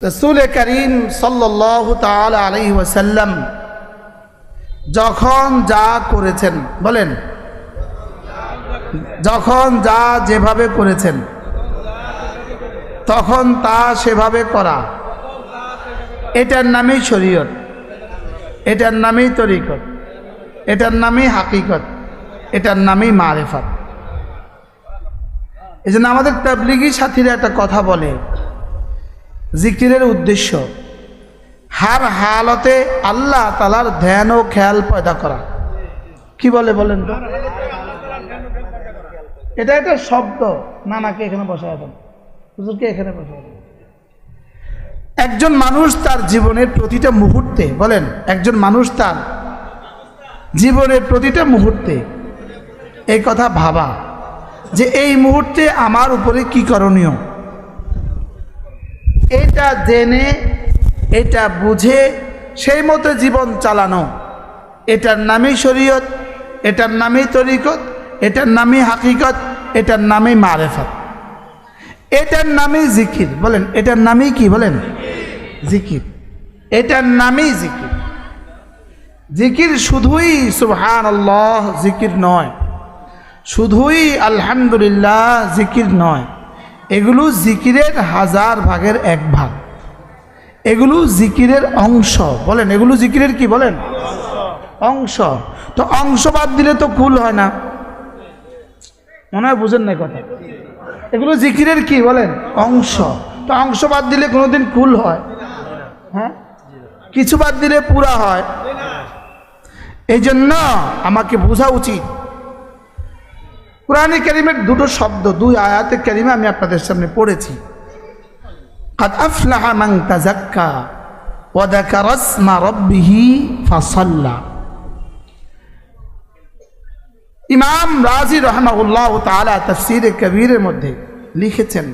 রাসূল করিম সাল্লাল্লাহু তাআলা আলাইহি ওয়াসাল্লাম যখন যা করেছেন, বলেন, যখন যা যেভাবে করেছেন তখন তা সেভাবে করা, এটার নামই শরীয়ত, এটার নামই তরিকত, এটার নামই হাকিকত, এটার নামই মারিফাত। এই জন্য আমাদের তাবলিগী সাথীরা একটা কথা বলে, জিকিরের উদ্দেশ্য হার হালতে আল্লাহ তাআলার ধ্যান ও খেয়াল পয়দা করা। কি বলে বলেন তো? এটা একটা শব্দ। নানাকে এখানে বসায় দেন, হুজুরকে এখানে বসায় দেন। একজন মানুষ তার জীবনের প্রতিটা মুহূর্তে, বলেন, একজন মানুষ তার জীবনের প্রতিটা মুহূর্তে এই কথা ভাবা যে এই মুহূর্তে আমার উপরে কি করণীয়, এটা জেনে এটা বুঝে সেই মতো জীবন চালানো, এটার নামই শরীয়ত, এটার নামই তরিকত, এটার নামই হাকিকত, এটার নামই মারিফাত, এটার নামই জিকির। বলেন, এটার নামই কি? বলেন, জিকির। এটার নামই জিকির। জিকির শুধুই সুবহানাল্লাহ জিকির নয়, শুধুই আলহামদুলিল্লাহ জিকির নয়, এগুলো জিকিরের হাজার ভাগের এক ভাগ, এগুলো জিকিরের অংশ। বলেন, এগুলো জিকিরের কি? বলেন, অংশ। তো অংশ বাদ দিলে তো কুল হয় না, মনে হয় বুঝেন না কথা। এগুলো জিকিরের কি? বলেন, অংশ। তো অংশ বাদ দিলে কোনোদিন কুল হয়? হ্যাঁ, কিছু বাদ দিলে পুরা হয়। এই জন্য আমাকে বোঝা উচিত, কুরআনে কারীমের দুটো শব্দ, দুই আয়াতে কারীমা আমি আপনাদের সামনে পড়েছি। قد أفلح من تزكى وذكر اسم ربه فصلى। ইমাম রাজি রাহিমাহুল্লাহ তাআলা তাফসীরে কবীরের মধ্যে লিখেছেন,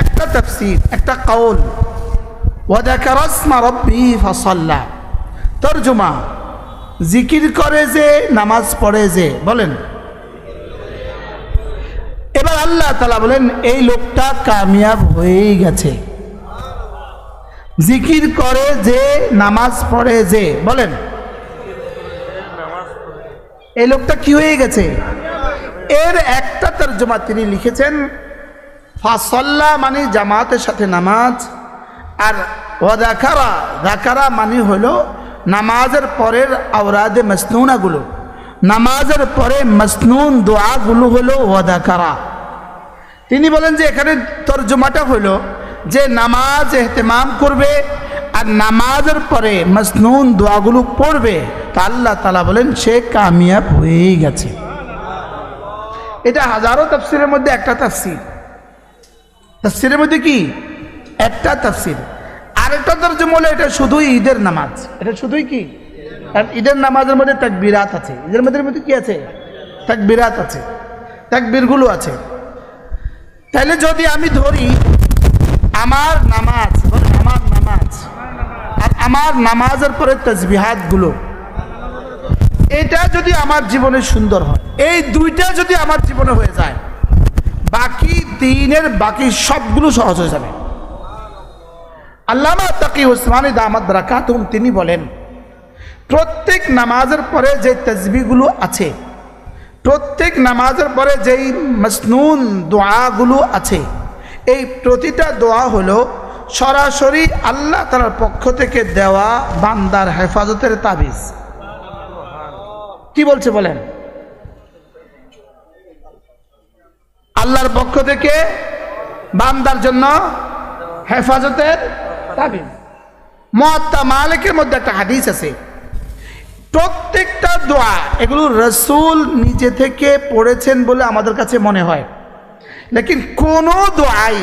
একটা তাফসীর, একটা কওল, وذكر اسم ربه فصلى, তরজমা, জিকির করে যে, নামাজ পড়ে যে। বলেন, এবার আল্লাহ তাআলা বলেন এই লোকটা কামিয়াব হয়েই গেছে। জিকির করে যে, নামাজ পড়ে যে, বলেন, এই লোকটা কি হয়ে গেছে? এর একটা তরজমা তিনি লিখেছেন, ফাসাল্লা মানে জামাতের সাথে নামাজ, আর ওয়াযাকারা, যাকারা মানে হলো নামাজের পরের আওরাদে মাসনুনাগুলো, নামাজের পরে মাসনুন দোয়াগুলো হলো ওয়াযাকারা। তিনি বলেন যে এখানে তরজমাটা হলো যে নামাজ ইহতিমাম করবে আর নামাজের পরে মাসনুন দোয়াগুলো পড়বে, তা আল্লাহ তাআলা বলেন সে কামিয়াব হয়ে গেছে। এটা হাজারো তাফসীরের মধ্যে একটা তাফসীর। তাফসীরের মধ্যে কি? একটা তাফসীর। আরেকটা তরজমা হলো এটা শুধুই ঈদের নামাজ। এটা শুধুই কি? কারণ ঈদের নামাজের মধ্যে তাকবীরাত আছে। ঈদের মধ্যে কি আছে? তাকবীরাত আছে, তাকবীরগুলো আছে। তাহলে যদি আমি ধরি আমার নামাজ, আমার নামাজ আর আমার নামাজের পরে তাসবিহাতগুলো, এটা যদি আমার জীবনে সুন্দর হয়, এই দুইটা যদি আমার জীবনে হয়ে যায়, বাকি দিনের বাকি সবগুলো সহজ হয়ে যাবে। আল্লামা তাকি উসমানী দামাত বারাকাতুহুম তিনি বলেন, প্রত্যেক নামাজের পরে যে তাসবিহগুলো আছে, প্রত্যেক নামাজের পরে যেই মাসনুন দোয়াগুলো আছে, এই প্রতিটা দোয়া হলো সরাসরি আল্লাহ তাআলার পক্ষ থেকে দেওয়া বান্দার হেফাজতের তাবিজ। কি বলছে বলেন? আল্লাহর পক্ষ থেকে বান্দার জন্য হেফাজতের তাবিজ। মুয়াত্তা মালিকের মধ্যে একটা হাদিস আছে, প্রত্যেকটা দোয়া এগুলো রাসূল নিজে থেকে পড়েছেন বলে আমাদের কাছে মনে হয়, লেকিন কোন দোয়াই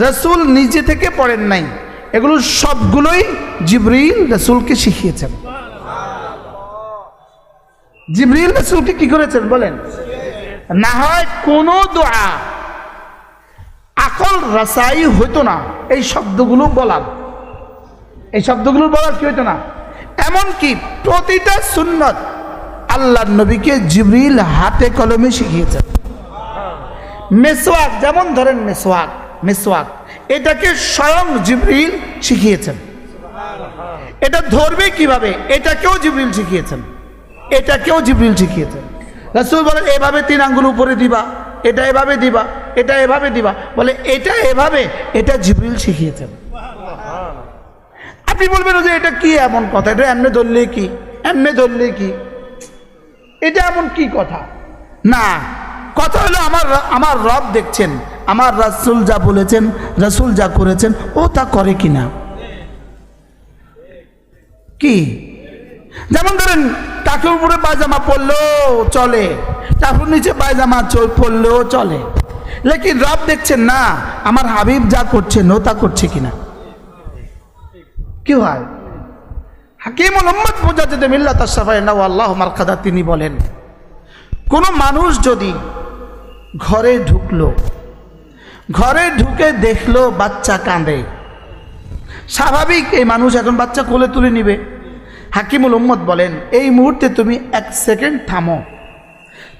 রাসূল নিজে থেকে পড়েন নাই, এগুলো সবগুলোই জিবরিল রাসূলকে শিখিয়েছেন। জিবরিল রাসূলকে কি করেছেন বলেন? না হয় কোন দোয়া আকল রাসাই হইতো না এই শব্দগুলো বলার, এই শব্দগুলো বলার কি হইতো না। এমনকি প্রতিটা সুন্নত আল্লাহর নবীকে জিবরিল হাতে কলমে শিখিয়েছেন। মেসওয়াক, যেমন ধরেন মেসওয়াক, মেসওয়াক এটাকে স্বয়ং জিবরিল শিখিয়েছেন। এটা ধরবে কিভাবে, এটাকেও জিবরিল শিখিয়েছেন, এটাকেও জিবরিল শিখিয়েছেন। রাসূল বলেন এভাবে 3 আঙ্গুল উপরে দিবা, এটা এভাবে দিবা, এটা এভাবে দিবা, বলে এটা এভাবে, এটা জিবরিল শিখিয়েছেন। আপনি বলবেন যে এটা কি এমন কথা, এটা এমনি ধরলে কি, এমনি ধরলে কি, এটা এমন কি কথা? না, কথা হলো আমার রব দেখছেন, আমার রাসূল যা বলেছেন, রাসূল যা করেছেন, ও তা করে কিনা। কি যেমন ধরেন টাকের উপরে পায়জামা পরলেও চলে, টাকুর নিচে পায়জামা পরলেও চলে, লেকিন রব দেখছেন না আমার হাবিব যা করছেন ও তা করছে কিনা। কি হয়? হাকিমুল উম্মত মুজাদ্দিদ মিল্লাত আশ-শাফাঈ আল্লাহু মারকাদা তিনি বলেন, কোন মানুষ যদি ঘরে ঢুকলো, ঘরে ঢুকে দেখলো বাচ্চা কাঁদে, স্বাভাবিক এই মানুষ এখন বাচ্চা কোলে তুলে নিবে। হাকিমুল উম্মত বলেন এই মুহূর্তে তুমি 1 সেকেন্ড থামো,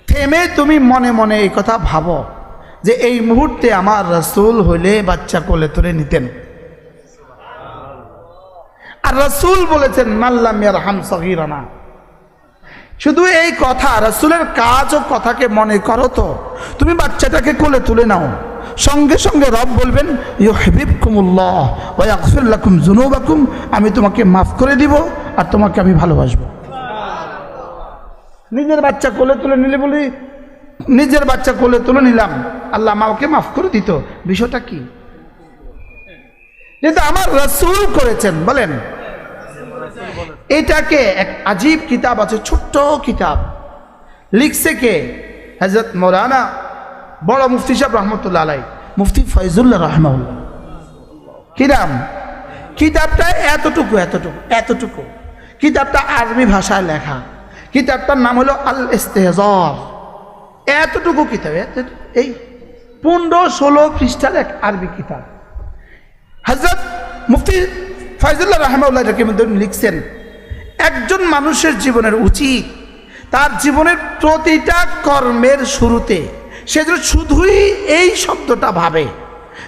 থেমে তুমি মনে মনে এই কথা ভাবো যে এই মুহূর্তে আমার রাসূল হইলে বাচ্চা কোলে তুলে নিতেন। আর রাসূল বলেছেন মাল্লাম ইয়ারহাম সগীরানা। শুধু এই কথা, রাসূলের কাজ ও কথাকে মনে করো তো, তুমি বাচ্চাটাকে কোলে তুলে নাও, সঙ্গে সঙ্গে রব বলবেন ইউহিব্বুকুমুল্লাহ ওয়া ইয়াগফির লাকুম যুনুবাকুম, আমি তোমাকে মাফ করে দিব আর তোমাকে আমি ভালোবাসবো। নিজের বাচ্চা কোলে তুলে নিলে বলি, নিজের বাচ্চা কোলে তুলে নিলাম, আল্লাহ আমাকে মাফ করে দিত, বিষয়টা কি? যেটা আমার রাসূল করেছেন। বলেন এটাকে এক আজীব কিতাব আছে, ছোট্ট কিতাব, লিখছে কে? হযরত মাওলানা বড় মুফতি সাহেব রহমতুল্লাহ আলাই, মুফতি ফয়জুল্লাহ রাহমাহুল্লাহ। কি নাম কিতাবটা? এতটুকু এতটুকু এতটুকু। কিতাবটা আরবি ভাষায় লেখা, কিতাবটার নাম হলো আল ইস্তেহজার। এতটুকু কিতাব, এই 15-16 পৃষ্ঠার এক আরবি কিতাব। হযরত মুফতি ফয়জুল্লাহ রাহমাহুল্লাহ লিখছেন একজন মানুষের জীবনের উচিত তার জীবনের প্রতিটা কর্মের শুরুতে সে শুধুই এই শব্দটা ভাবে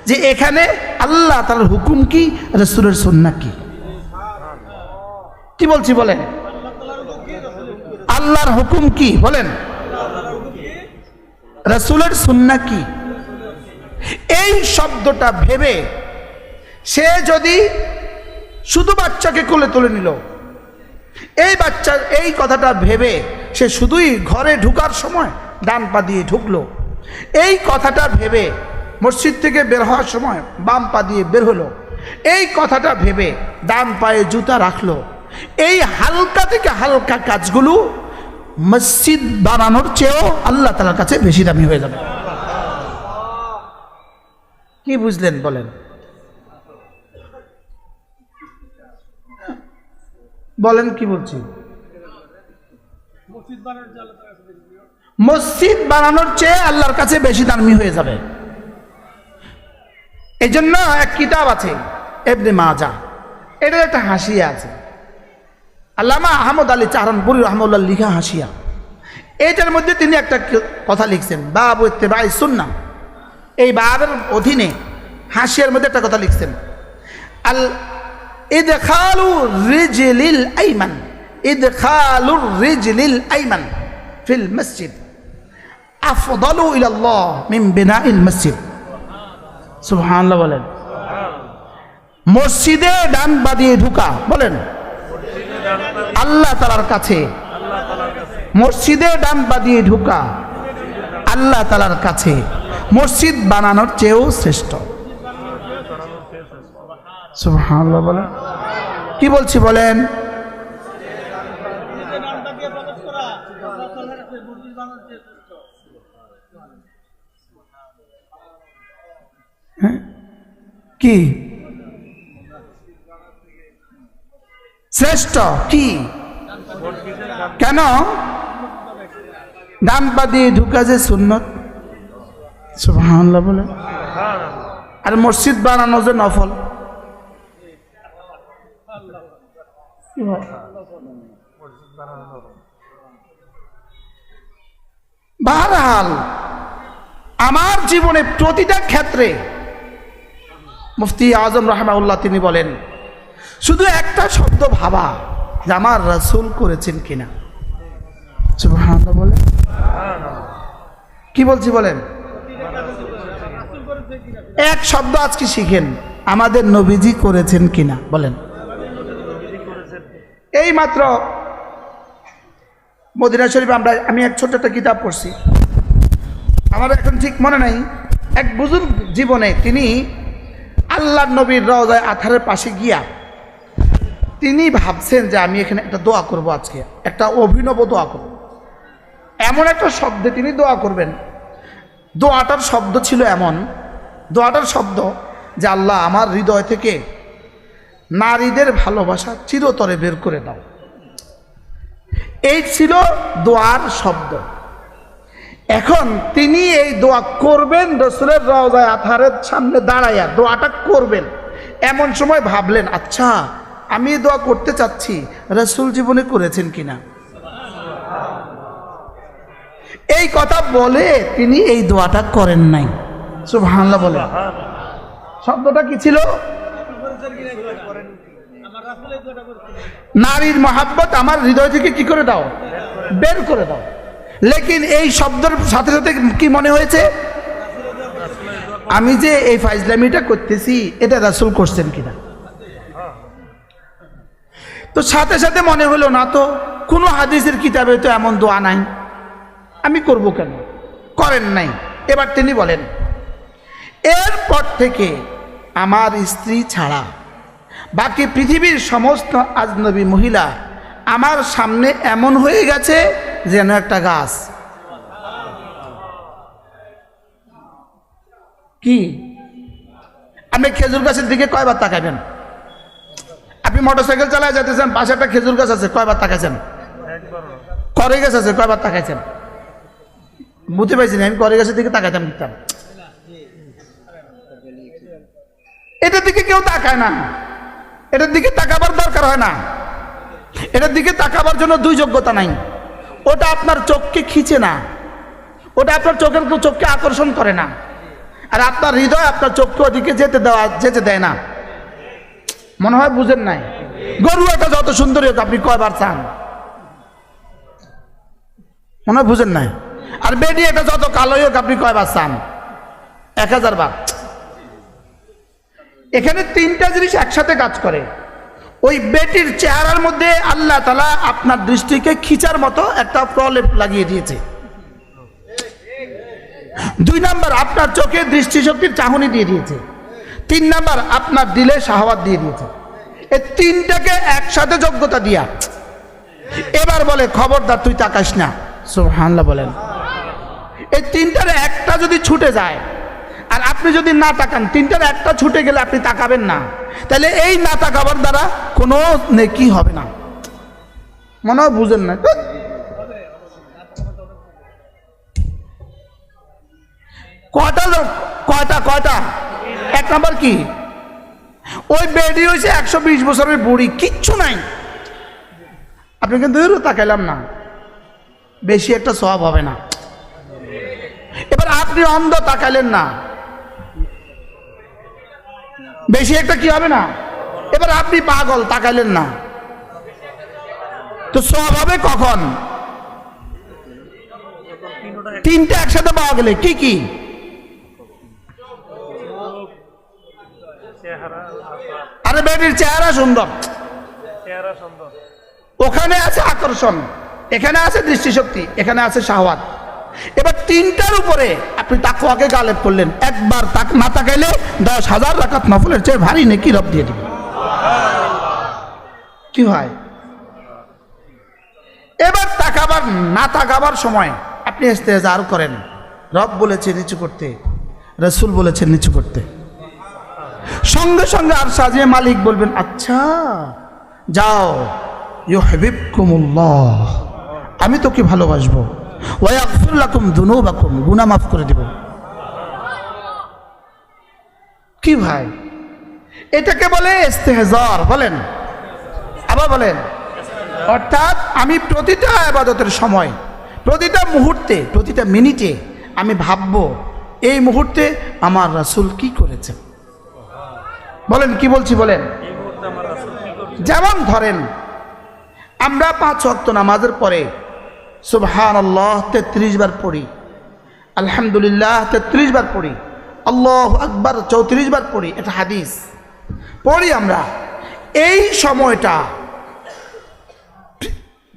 যে এখানে আল্লাহ তাআলার হুকুম কি, রাসূলের সুন্নাহ কি। কি বলছি বলেন? আল্লাহর হুকুম কি বলেন, রাসূলের সুন্নাহ কি। এই শব্দটা ভেবে সে যদি শুধু বাচ্চাকে কোলে তুলে নিল, এই বাচ্চার এই কথাটা ভেবে সে শুধুই ঘরে ঢুকার সময় ডান পা দিয়ে ঢুকলো, এই কথাটা ভেবে মসজিদ থেকে বের হওয়ার সময় বাম পা দিয়ে বের হলো, এই কথাটা ভেবে ডান পায়ে জুতা রাখলো, এই হালকা থেকে হালকা কাজগুলো মসজিদ বানানোর চেয়েও আল্লাহ তাআলার কাছে বেশি দামি হয়ে যাবে। কি বুঝলেন বলেন? বলেন কি বলছি? মসজিদ বানানোর চেয়ে আল্লাহর কাছে বেশি দামি হয়ে যাবে। এই জন্য এক কিতাব আছে ইবনে মাজাহ, এটার একটা হাসিয়া আছে, আল্লামা আহমদ আলী চাহরানপুরী রাহমাহুল্লাহ লিখা হাসিয়া। এটার মধ্যে তিনি একটা কথা লিখছেন, বাবু ইত্তিবাই সুন্নাহ। এই বাবের অধীনে হাসিয়ার মধ্যে একটা কথা লিখছেন, আল ইদখালু রিজলিল আইমান, ইদখালুর রিজলিল আইমান ফিল মসজিদ আফদালু ইলাল্লাহ মিন বিনাইল মসজিদ। সুবহানাল্লাহ বলেন। মসজিদে ডান পা দিয়ে ঢুকা, বলেন আল্লাহ তাআলার কাছে, মসজিদে ডান পা দিয়ে ঢুকা আল্লাহ তাআলার কাছে মসজিদ বানানোর চেয়েও শ্রেষ্ঠ। সুবহানাল্লাহ বলেন। কি বলছি বলেন? কি শ্রেষ্ঠ? কি কেন? ডান পা দিয়ে ঢুকা যে সুন্নত। সুবহানাল্লাহ বলেন। আর মসজিদ বানানো যে নফল। বাহরহাল আমার জীবনে প্রতিটা ক্ষেত্রে মুফতি আজম রাহমাহুল্লাহ তিনি বলেন, শুধু একটা শব্দ ভাবা যে আমার রাসূল করেছেন কিনা। সুবহানাল্লাহ বলেন, কি বলছি বলেন? এক শব্দ আজকে শিখেন, আমাদের নবীজি করেছেন কিনা বলেন। এই মাত্র মদিনা শরীফ আমি এক ছোট্ট একটা কিতাব পড়ছি, আমার এখন ঠিক মনে নাই। এক বুজুর্গ জীবনে তিনি আল্লাহর নবীর রওজায়ে আতহারের পাশে গিয়া তিনি ভাবছেন যে আমি এখানে একটা দোয়া করব, আজকে একটা অভিনব দোয়া করব। এমন একটা শব্দে তিনি দোয়া করবেন, দোয়াটার শব্দ ছিল এমন, দোয়াটার শব্দ যে আল্লাহ আমার হৃদয় থেকে নারীদের ভালোবাসা চিরতরে বের করে দাও। এই ছিল দোয়ার শব্দ। এখন তিনি এই দোয়া করবেন, রাসূলের রওজায়ে আতহারের সামনে দাঁড়াইয়া দোয়াটা করবেন। এমন সময় ভাবলেন, আচ্ছা আমি এই দোয়া করতে চাচ্ছি, রাসূল জীবনে করেছেন কিনা। এই কথা বলে তিনি এই দোয়াটা করেন নাই। সুবহানাল্লাহ বলে, শব্দটা কি ছিল? নারীর মহাব্বত আমার হৃদয় থেকে কি করে দাও, বের করে দাও। লেকিন এই শব্দের সাথে সাথে কি মনে হয়েছে, আমি যে এই ফাইজলামিটা করতেছি এটা রাসূল করছেন কিনা। তো সাথে সাথে মনে হলো না তো, কোনো হাদিসের কিতাবে তো এমন দোয়া নাই, আমি করব কেন, করেন নাই। এবার তিনি বলেন, এরপর থেকে আমার স্ত্রী ছাড়া বাকি পৃথিবীর সমস্ত আজনবী মহিলা আমার সামনে এমন হয়ে গেছে যেন একটা গাছ। কি আপনি খেজুর গাছের দিকে কয়বার তাকাবেন? আপনি মোটরসাইকেল চালায় যেতেছেন, পাশে একটা খেজুর গাছ আছে, কয়বার তাকাইছেন? করে গাছ আছে, কয়বার তাকাইছেন? বুঝতে পারছি না, আমি করে গাছের দিকে তাকাইতাম দিতাম, এটার দিকে কেউ তাকায় না, এটার দিকে তাকাবার দরকার হয় না, এটার দিকে তাকাবার জন্য দুই যোগ্যতা নাই। ওটা আপনার চোখকে খিচে না, ওটা আপনার চোখকে আকর্ষণ করে না, আর আপনার হৃদয় আপনার চোখকে ওদিকে যেতে দেয় না। মনে হয় বুঝেন নাই? গরু একটা যত সুন্দরী হোক আপনি কয়বার চান? মনে হয় বুঝেন নাই? আর বেডি একটা যত কালোই হোক আপনি কয়বার চান? 1000 বার। এখানে তিনটা জিনিস একসাথে কাজ করে। ওই বেটির চেহারার মধ্যে আল্লাহ তাআলা আপনার দৃষ্টিকে খিচার মতো একটা প্রলেপ লাগিয়ে দিয়েছে। 2 নাম্বার আপনার চোখে দৃষ্টিশক্তির চাহনি দিয়ে দিয়েছে। 3 নাম্বার আপনার দিলে শাহওয়াত দিয়ে দিয়েছে। এই তিনটাকে একসাথে যোগ্যতা দিয়া এবার বলে খবরদার তুই তাকাস না। সুবহানাল্লাহ বলেন। এই তিনটার একটা যদি ছুটে যায় আর আপনি যদি না তাকান, তিনটার একটা ছুটে গেলে আপনি তাকাবেন না, তাহলে এই না তাকাবার দ্বারা কোনো নেকি হবে না। মনে হয় বুঝেন না? কয়টা? 1 নাম্বার কি? ওই বেডি হয়েছে 120 বছরের বুড়ি, কিচ্ছু নাই, আপনি কিন্তু তাকাইলাম না, বেশি একটা সওয়াব হবে না। এবার আপনি অন্ধ, তাকাইলেন না, বেশি একটা কি হবে না। এবার আপনি পাগল, তাকাইলেন না, তো সওয়াব হবে কখন? তিনটা একসাথে পাওয়া গেলে কি কি? আরে বেটির চেহারা সুন্দর, ওখানে আছে আকর্ষণ, এখানে আছে দৃষ্টিশক্তি, এখানে আছে শাহওয়াত। এবার তিনটার উপরে আপনি তাকওয়াকে গালেব করলেন, একবার না তাকাইলে 10,000 রাকাত নফলের চেয়ে ভারী নেকি রব দিয়ে দিবেন। কি হয়? এবার না তাকাবার সময় আপনি ইস্তেহজার করেন, রব বলেছে নিচু করতে, রাসূল বলেছেন নিচু করতে। সঙ্গে সঙ্গে আর সাজিয়ে মালিক বলবেন, আচ্ছা যাও, ইউহিব্বুকুমুল্লাহ, আমি তোকে ভালোবাসবো, ওয়া ইয়াগফির লাকুম যুনুবাকুম, গুনাহ মাফ করে দেব। কি ভাই, এটাকে বলে ইস্তেহজার। বলেন, আবার বলেন। অর্থাৎ আমি প্রতিটা ইবাদতের সময়, প্রতিটা মুহূর্তে, প্রতিটা মিনিটে আমি ভাববো এই মুহূর্তে আমার রাসূল কি করেছেন। বলেন কি বলছি বলেন। যেমন ধরেন আমরা 5 ওয়াক্ত নামাজের পরে সুবহানাল্লাহ 33 বার পড়ি, আলহামদুলিল্লাহ 33 বার পড়ি, আল্লাহু আকবার 34 বার পড়ি, এটা হাদিস পড়ি আমরা। এই সময়টা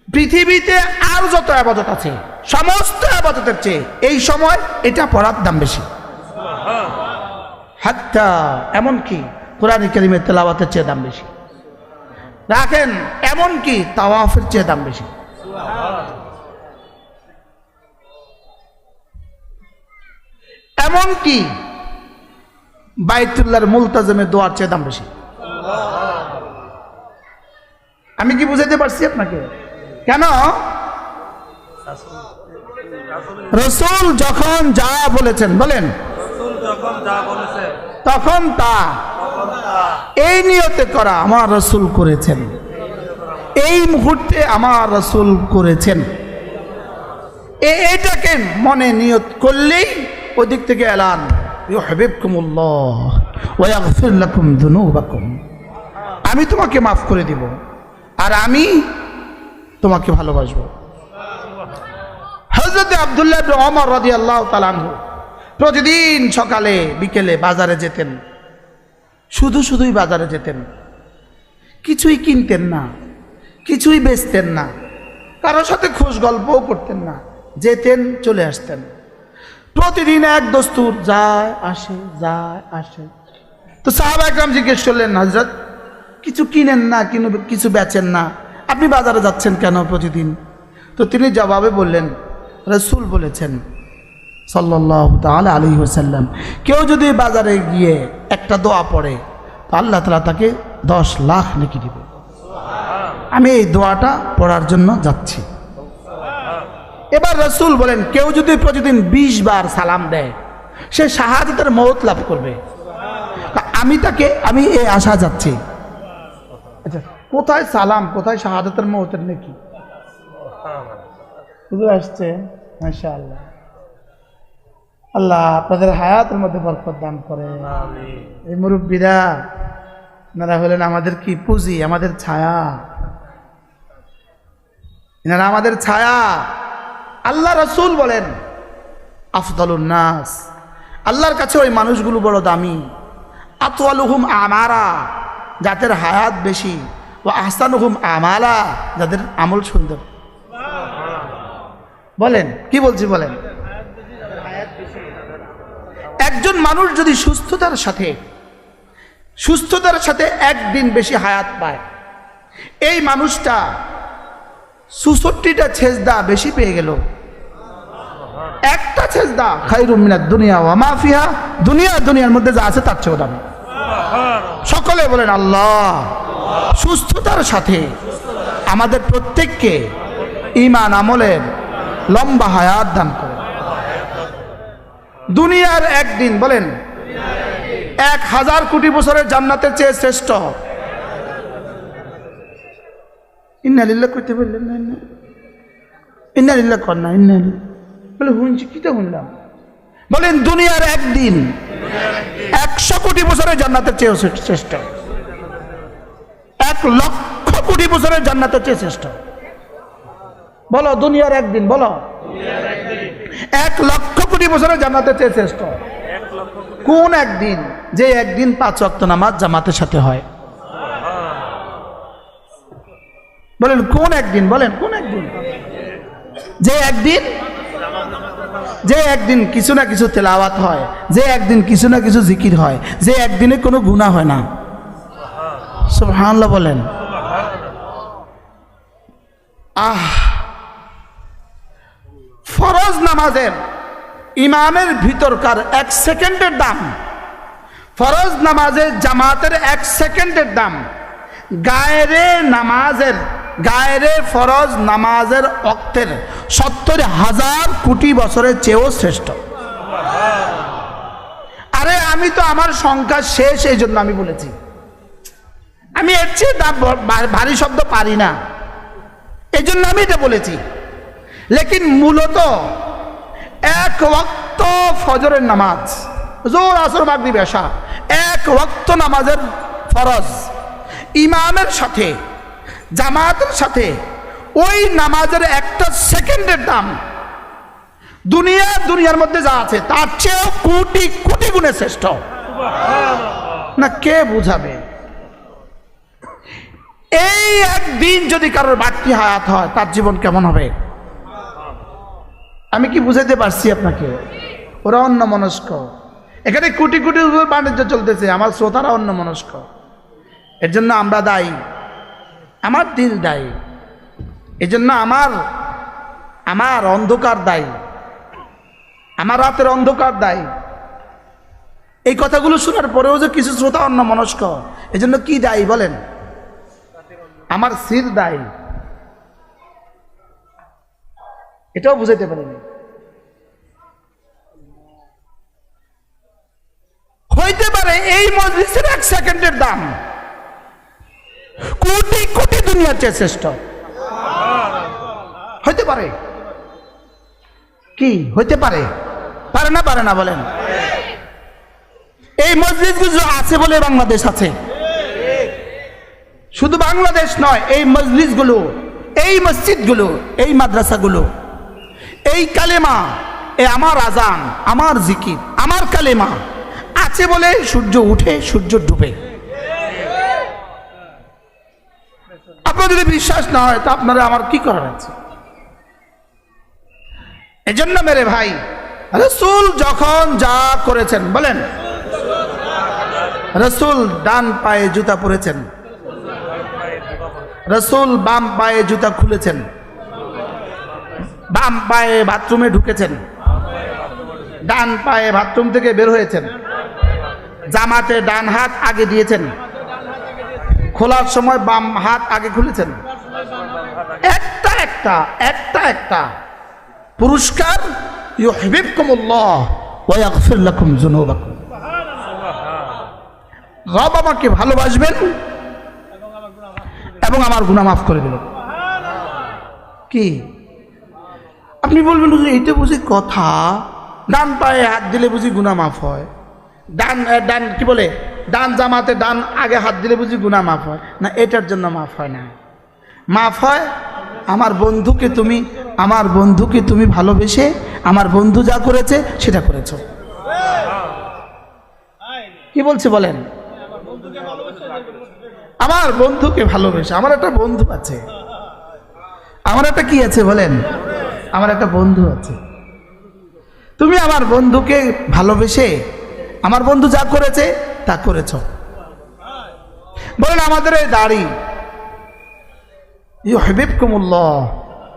পৃথিবীতে আর যত ইবাদত আছে সমস্ত ইবাদতের চেয়ে এই সময় এটা পড়ার দাম বেশি। হাত্তা এমনকি কোরআন কারীমের তেলাওয়াতের চেয়ে দাম বেশি। রাখেন এমনকি তাওয়াফের চেয়ে দাম বেশি। এমনকি বাইতুল্লাহর মুলতাজিমের দোয়ার চেয়ে দাম বেশি। আমি কি বুঝাইতে পারছি আপনাকে? কেন? রাসূল যখন যা বলেছেন, বলেন তখন তা এই নিয়তে করা আমার রাসূল করেছেন, এই মুহূর্তে আমার রাসূল করেছেন, এটাকে মনে নিয়ত করলেই ওই দিক থেকে এলান ইউহিব্বুকুমুল্লাহ ওয়া ইয়াগফির লাকুম যুনুবাকুম, আমি তোমাকে মাফ করে দিব আর আমি তোমাকে ভালোবাসবো। হযরত আব্দুল্লাহ ইবনে ওমর রাদিয়াল্লাহু তাআলা আনহু প্রতিদিন সকালে বিকেলে বাজারে যেতেন, শুধুই বাজারে যেতেন, কিছুই কিনতেন না, কিছুই বেচতেন না, কারোর সাথে খোশ গল্পও করতেন না, যেতেন চলে আসতেন। প্রতিদিন এক দস্তুর যায় আসে। তো সাহাবা একরাম জিজ্ঞেস করলেন, হযরত কিছু কিনেন না, কিছু বেচেন না, আপনি বাজারে যাচ্ছেন কেন প্রতিদিন? তো তিনি জবাবে বললেন, রাসূল বলেছেন সাল্লাল্লাহু তাআলা আলাইহি ওয়াসাল্লাম, কেউ যদি বাজারে গিয়ে একটা দোয়া পড়ে তো আল্লাহ তাআলা তাকে 10 লাখ নেকি দিবে। আমি এই দোয়াটা পড়ার জন্য যাচ্ছি। এবার রাসূল বলেন, কেউ যদি প্রতিদিন 20 বার সালাম দেয় সে শাহাদাতের মওত লাভ করবে। আমি এই আশা যাচ্ছি। আচ্ছা, কোথায় সালাম, কোথায় শাহাদাতের মওতের নেকি? বুঝে আসছে? মাশাআল্লাহ। আল্লাহ আপনাদের হায়াতের মধ্যে বরকত দান করে। এই মুরব্বীরা এনারা হলেন আমাদের কি পুঁজি, আমাদের ছায়া, এনারা আমাদের ছায়া। আল্লাহ রাসূল বলেন আফদালুন নাস, আল্লাহর কাছে ওই মানুষগুলো বড় দামি, আতওয়ালুহুম আমারা, যাদের হায়াত বেশি, ওয়া আহসানুহুম আমালা, যাদের আমল সুন্দর। বলেন কি বলছি বলেন। একজন মানুষ যদি সুস্থতার সাথে একদিন বেশি হায়াত পায়, এই মানুষটা 64টা সেজদা বেশি পেয়ে গেল। একটা সেজদা খায়রুম মিনাদ দুনিয়া ওয়া মা ফিহা, দুনিয়ার মধ্যে যা আছে তার চেয়েও দামি। সকলে বলেন আল্লাহ সুস্থতার সাথে আমাদের প্রত্যেককে ঈমান আমলের লম্বা হায়াত দান করে। দুনিয়ার একদিন, বলেন 1000 কোটি বছরের জান্নাতের চেয়ে শ্রেষ্ঠ। ইন্না লিল্লাহ কইতে বললেন না, ইন্না লিল্লাহ কর না, ইন্না বলে শুনছি কিটা শুনলাম। বলেন দুনিয়ার একদিন 100 কোটি বছরের জান্নাতের চেয়ে শ্রেষ্ঠ, 1 লক্ষ কোটি বছরের জান্নাতের চেয়ে শ্রেষ্ঠ। বলো দুনিয়ার একদিন, বলো 1 লক্ষ কোটি বছরের জান্নাতের চেয়ে শ্রেষ্ঠ। কোন একদিন? যে একদিন 5 ওয়াক্ত নামাজ জামাতের সাথে হয়। বলেন কোন একদিন, বলেন কোন একদিন? যে একদিন কিছু না কিছু তেলাওয়াত হয়, যে একদিন কিছু না কিছু জিকির হয়, যে একদিনে কোনো গুনাহ হয় না। সুবহানাল্লাহ বলেন। ফরজ নামাজের ইমামের ভিতরকার 1 সেকেন্ডের দাম, ফরজ নামাজের জামাতের 1 সেকেন্ডের দাম গায়রে ফরজ নামাজের ওয়াক্তের 70,000 কোটি বছরের চেয়েও শ্রেষ্ঠ। আরে আমি তো আমার সংখ্যা শেষ, এই জন্য আমি বলেছি। আমি এর চেয়ে ভারী শব্দ পারি না, এই জন্য আমি এটা বলেছি। লেকিন মূলত 1 ওয়াক্ত ফজরের নামাজ, জোর আসর মাগরিব এশা, 1 ওয়াক্ত নামাজের ফরজ ইমামের সাথে জামাতের সাথে ওই নামাজের একটা সেকেন্ডের দাম দুনিয়ার মধ্যে যা আছে তার চেয়েও কোটি কোটি গুণে শ্রেষ্ঠ। না কে বুঝাবে? এই একদিন যদি কারোর বাড়তি হায়াত হয় তার জীবন কেমন হবে? আমি কি বুঝাইতে পারছি আপনাকে? ওরা অন্যমনস্ক। এখানে কোটি কোটি বাণিজ্য চলতেছে, আমার শ্রোতারা অন্যমনস্ক। এর জন্য আমরা দায়ী, আমার দিল দায়ী, এই জন্য আমার অন্ধকার দায়ী, আমার রাতের অন্ধকার দায়ী। এই কথাগুলো শোনার পরেও যে কিছু শ্রোতা অন্যমনস্ক, এই জন্য কি দায়ী বলেন? আমার সির দায়ী, এটাও বুঝাইতে পারিনি। হইতে পারে এই মজলিসের এক সেকেন্ডের দাম কোটি কোটি দুনিয়ার চেয়ে শ্রেষ্ঠ হইতে পারে। কি হইতে পারে? পারে না বলেন? এই মজলিসগুলো আছে বলে বাংলাদেশ আছে। শুধু বাংলাদেশ নয়, এই মজলিসগুলো, এই মসজিদগুলো, এই মাদ্রাসাগুলো, এই কালেমা, এই আমার আজান, আমার জিকির, আমার কালেমা আছে বলে সূর্য উঠে সূর্য ডুবে। আপনার যদি বিশ্বাস না হয় তা আপনারা আমার কি করার আছে? এজন্য মেরে ভাই, রাসূল যখন যা করেছেন, বলেন রাসূল ডান পায়ে জুতা পরেছেন, রাসূল বাম পায়ে জুতা খুলেছেন, বাম পায়ে বাথরুমে ঢুকেছেন, ডান পায়ে বাথরুম থেকে বের হয়েছেন, জামাতে ডান হাত আগে দিয়েছেন, খোলার সময় বাম হাত আগে খুলেছেন। একটা একটা পুরস্কার। ইউহিব্বুকুমুল্লাহ ওয়া ইয়াগফির লাকুম যুনুবাকুম। রব আমাকে ভালোবাসবেন এবং আমার গুনাহ মাফ করে দেবেন। কি আপনি বলবেন যে এইটা বুঝি কথা? ডান পায়ে হাত দিলে বুঝি গুনাহ মাফ হয়? ডান কি বলে, ডান জামাতে ডান আগে হাত দিলে বুঝি গুনাহ মাফ হয়? না, এটার জন্য মাফ হয় না। মাফ হয় আমার বন্ধুকে তুমি ভালোবেসে আমার বন্ধু যা করেছে সেটা করেছো। কি বলছে বলেন? আমার বন্ধুকে ভালোবেসে। আমার একটা বন্ধু আছে, আমার একটা কি আছে বলেন? আমার একটা বন্ধু আছে। তুমি আমার বন্ধুকে ভালোবেসে আমার বন্ধু যা করেছে তা করেছ। বলেন আমাদের এই দাড়ি, ইউহিব্বুকুমুল্লাহ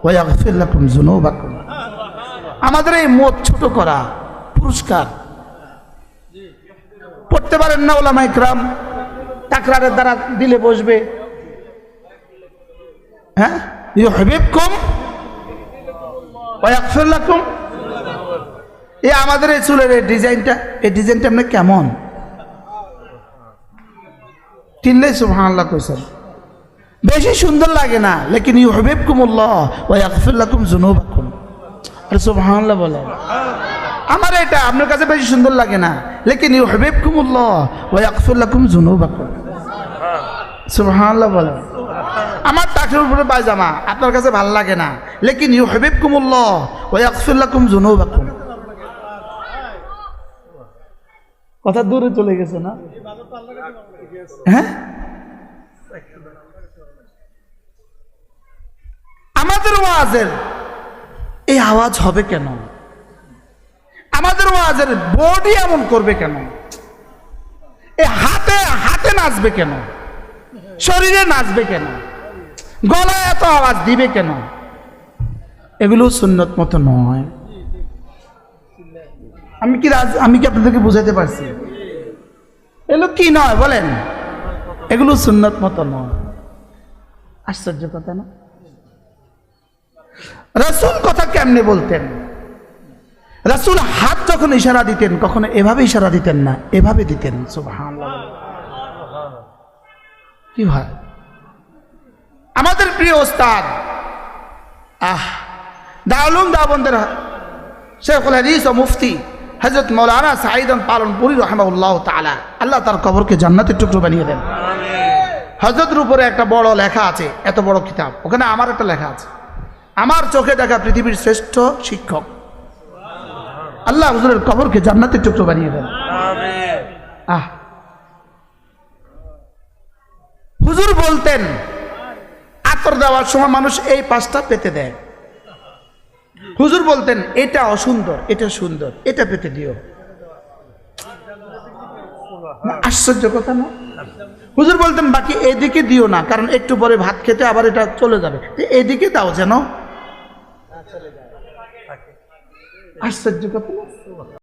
ওয়া ইয়াগফির লাকুম যুনুবাকুম, আমাদের এই মুখ ছোট করা পুরস্কার। পড়তে পারেন না উলামা ইকরাম? তাকরারের দ্বারা দিলে বসবে। হ্যাঁ, ইউহিব্বুকুম ওয়া ইয়াগফির লাকুম। এই আমাদের এই চুলের এই ডিজাইনটা আমরা কেমন? তিনলেই সুবহানাল্লাহ কইছেন, বেশি সুন্দর লাগে না, লেকিন ইউহিব্বুকুমুল্লাহ ওয়া ইয়াগফির লাকুম যুনুবাকুম। আর সুবহানাল্লাহ বলেন। আমার এটা আপনার কাছে বেশি সুন্দর লাগে না, লেকিন ইউহিব্বুকুমুল্লাহ ওয়া ইয়াগফির লাকুম যুনুবাকুম। সুবহানাল্লাহ বলেন। আমার টাকের উপরে পায়জামা আপনার কাছে ভালো লাগে না, লেকিন ইউহিব্বুকুমুল্লাহ ওয়া ইয়াগফির লাকুম যুনুবাকুম। কথা দূরে চলে গেছে না? হ্যাঁ, আমাদের ওয়াজের এই আওয়াজ হবে কেন? আমাদের ওয়াজের বডি এমন করবে কেন? এই হাতে নাচবে কেন? শরীরে নাচবে কেন? গলায় এত আওয়াজ দিবে কেন? এগুলো সুন্নত মতো নয়। আমি কি আপনাদেরকে বুঝাতে পারছি? এগুলো কি নয় বলেন? এগুলো সুন্নত মতো নয়। আশ্চর্য কথা না? রাসূল কথা কেমনে বলতেন? রাসূল হাত যখন ইশারা দিতেন কখনো এভাবে ইশারা দিতেন না, এভাবে দিতেন। সুবহানাল্লাহ। কি ভাই, আমাদের প্রিয় ওস্তাদ দারুল উলুম দেওবন্দের শেখুল হাদিস ও মুফতি হযরত মাওলানা সাঈদ পালনপুরী রাহিমাহুল্লাহ তাআলা, আল্লাহ তার কবরকে জান্নাতের টুকরো বানিয়ে দেন। হযরতের উপরে একটা বড় লেখা আছে, এত বড় কিতাব, ওখানে আমার একটা লেখা আছে, আমার চোখে দেখা পৃথিবীর শ্রেষ্ঠ শিক্ষক। আল্লাহ হুজুরের কবরকে জান্নাতের টুকরো বানিয়ে দেন। আহ, হুজুর বলতেন আতর দেওয়ার সময় মানুষ এই পাশটা পেতে দেয়। হুজুর বলতেন এটা অসুন্দর, এটা সুন্দর, এটা পেতে দিও। আশ্চর্য কথা না? হুজুর বলতেন বাকি এদিকে দিও না, কারণ একটু পরে ভাত খেতে আবার এটা চলে যাবে, এদিকে দাও যেন। আশ্চর্য কথা না?